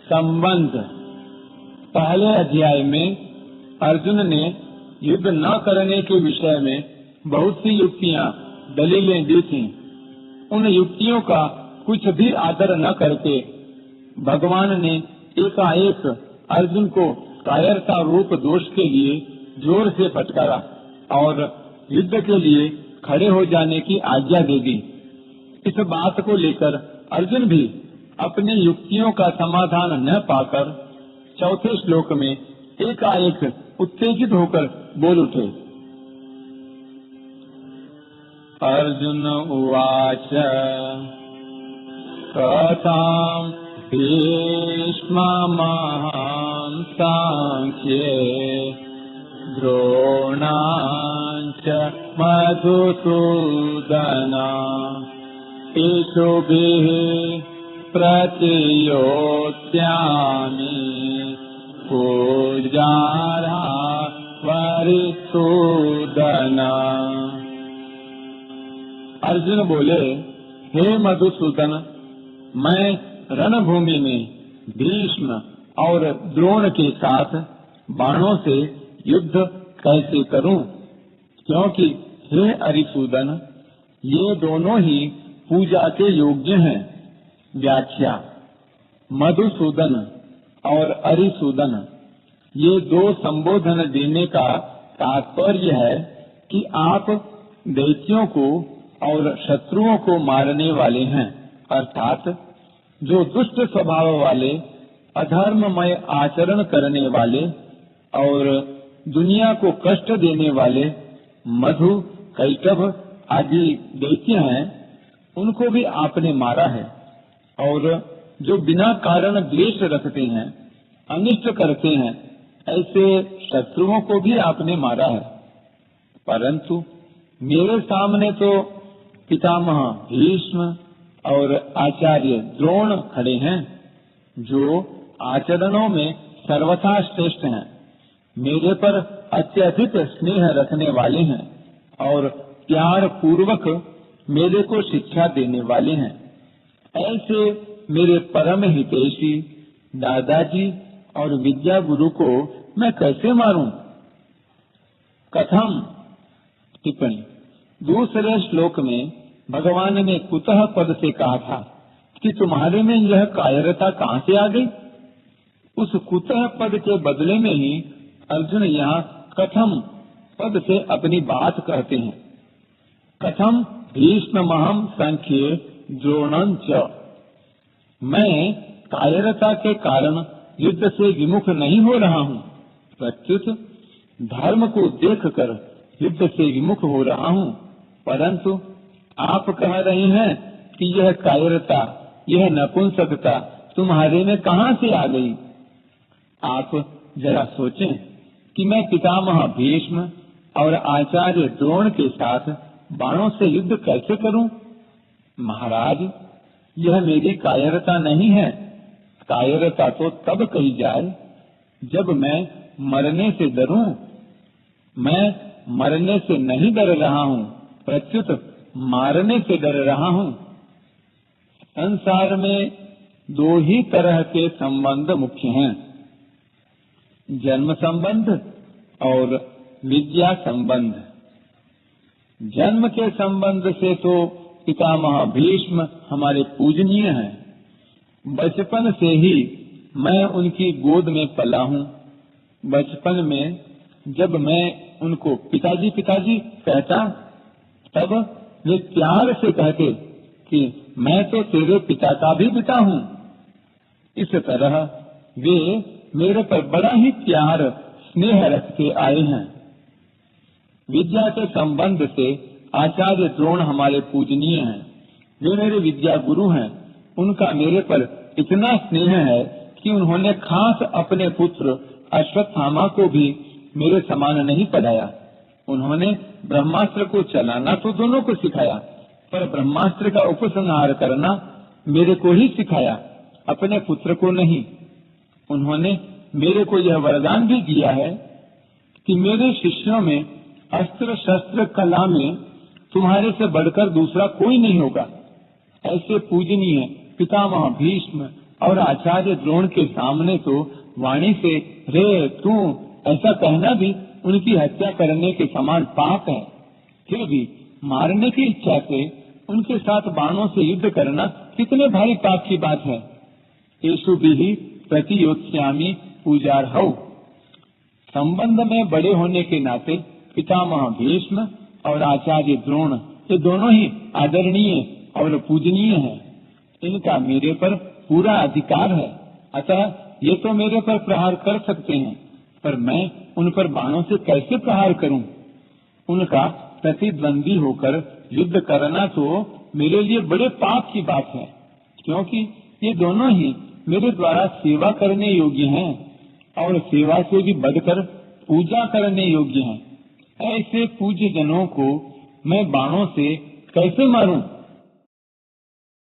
संबंध। पहले अध्याय में अर्जुन ने युद्ध न करने के विषय में बहुत सी युक्तियां दलीलें दी थी। उन युक्तियों का कुछ भी आदर न करके भगवान ने एकाएक अर्जुन को कायरता रूप दोष के लिए जोर से फटकारा और युद्ध के लिए खड़े हो जाने की आज्ञा दे दी। इस बात को लेकर अर्जुन भी अपनी युक्तियों का समाधान न पाकर चौथे श्लोक में एकाएक उत्तेजित होकर बोल उठे। अर्जुन उवाच कथं भीष्ममहं सांख्ये द्रोणाञ्च मधुसूदन इषुभिः प्रतियोत्स्यामि पूजार्हा वरिसूदन। अर्जुन बोले, हे मधुसूदन, मैं रणभूमि में भीष्म और द्रोण के साथ बाणों से युद्ध कैसे करूं? क्योंकि हे अरिसूदन, ये दोनों ही पूजा के योग्य हैं। व्याख्या। मधुसूदन और अरिसूदन ये दो संबोधन देने का तात्पर्य है कि आप दैत्यों को और शत्रुओं को मारने वाले हैं, अर्थात जो दुष्ट स्वभाव वाले, अधर्ममय आचरण करने वाले और दुनिया को कष्ट देने वाले मधु, कैटभ आदि दैत्य हैं, उनको भी आपने मारा है। और जो बिना कारण द्वेष रखते हैं, अनिष्ट करते हैं, ऐसे शत्रुओं को भी आपने मारा है। परंतु मेरे सामने तो पितामह भीष्म और आचार्य द्रोण खड़े हैं, जो आचरणों में सर्वथा श्रेष्ठ हैं, मेरे पर अत्यधिक स्नेह रखने वाले हैं और प्यार पूर्वक मेरे को शिक्षा देने वाले हैं। ऐसे मेरे परम हितैषी दादाजी और विद्या गुरु को मैं कैसे मारूं? कथम। टिप्पणी। दूसरे श्लोक में भगवान ने कुतः पद से कहा था कि तुम्हारे में यह कायरता कहाँ से आ गई? उस कुतः पद के बदले में ही अर्जुन यहाँ कथम पद से अपनी बात कहते हैं। कथम भीष्ममहं संख्ये द्रोणञ्च। मैं कायरता के कारण युद्ध से विमुख नहीं हो रहा हूँ, प्रत्युत धर्म को देखकर युद्ध से विमुख हो रहा हूँ। परंतु आप कह रहे हैं कि यह कायरता, यह नपुंसकता तुम्हारे में कहाँ से आ गई? आप जरा सोचें कि मैं पितामह भीष्म और आचार्य द्रोण के साथ बाणों से युद्ध कैसे करूं? महाराज, यह मेरी कायरता नहीं है। कायरता तो तब कही जाए जब मैं मरने से डरूं। मैं मरने से नहीं डर रहा हूँ, प्रत्युत मारने से डर रहा हूँ। संसार में दो ही तरह के संबंध मुख्य हैं, जन्म संबंध और विद्या संबंध। जन्म के संबंध से तो पितामह भीष्म हमारे पूजनीय हैं। बचपन से ही मैं उनकी गोद में पला हूँ। बचपन में जब मैं उनको पिताजी पिताजी कहता, तब वे प्यार से कहते कि मैं तो तेरे पिता का भी पिता हूँ। इस तरह वे मेरे पर बड़ा ही प्यार स्नेह रखते आए हैं। विद्या के संबंध से आचार्य द्रोण हमारे पूजनीय हैं। वे मेरे विद्या गुरु हैं। उनका मेरे पर इतना स्नेह है कि उन्होंने खास अपने पुत्र अश्वत्थामा को भी मेरे समान नहीं पढ़ाया। उन्होंने ब्रह्मास्त्र को चलाना तो दोनों को सिखाया, पर ब्रह्मास्त्र का उपसंहार करना मेरे को ही सिखाया, अपने पुत्र को नहीं। उन्होंने मेरे को यह वरदान भी दिया है कि मेरे शिष्यों में अस्त्र शस्त्र कला में तुम्हारे से बढ़कर दूसरा कोई नहीं होगा। ऐसे पूजनीय पितामह भीष्म और आचार्य द्रोण के सामने तो वाणी से रे तू ऐसा कहना भी उनकी हत्या करने के समान पाप है। फिर भी मारने की इच्छा से उनके साथ बाणों से युद्ध करना कितने भारी पाप की बात है। येषु भी प्रतियोत्स्यामि पूजार्हौ। संबंध में बड़े होने के नाते पितामह भीष्म और आचार्य द्रोण ये दोनों ही आदरणीय और पूजनीय हैं। इनका मेरे पर पूरा अधिकार है, अतः ये तो मेरे पर प्रहार कर सकते हैं, पर मैं उन पर बाणों से कैसे प्रहार करूं? उनका प्रतिद्वंदी होकर युद्ध करना तो मेरे लिए बड़े पाप की बात है, क्योंकि ये दोनों ही मेरे द्वारा सेवा करने योग्य हैं और सेवा से भी बढ़कर पूजा करने योग्य हैं। ऐसे पूज्य जनों को मैं बाणों से कैसे मारूं?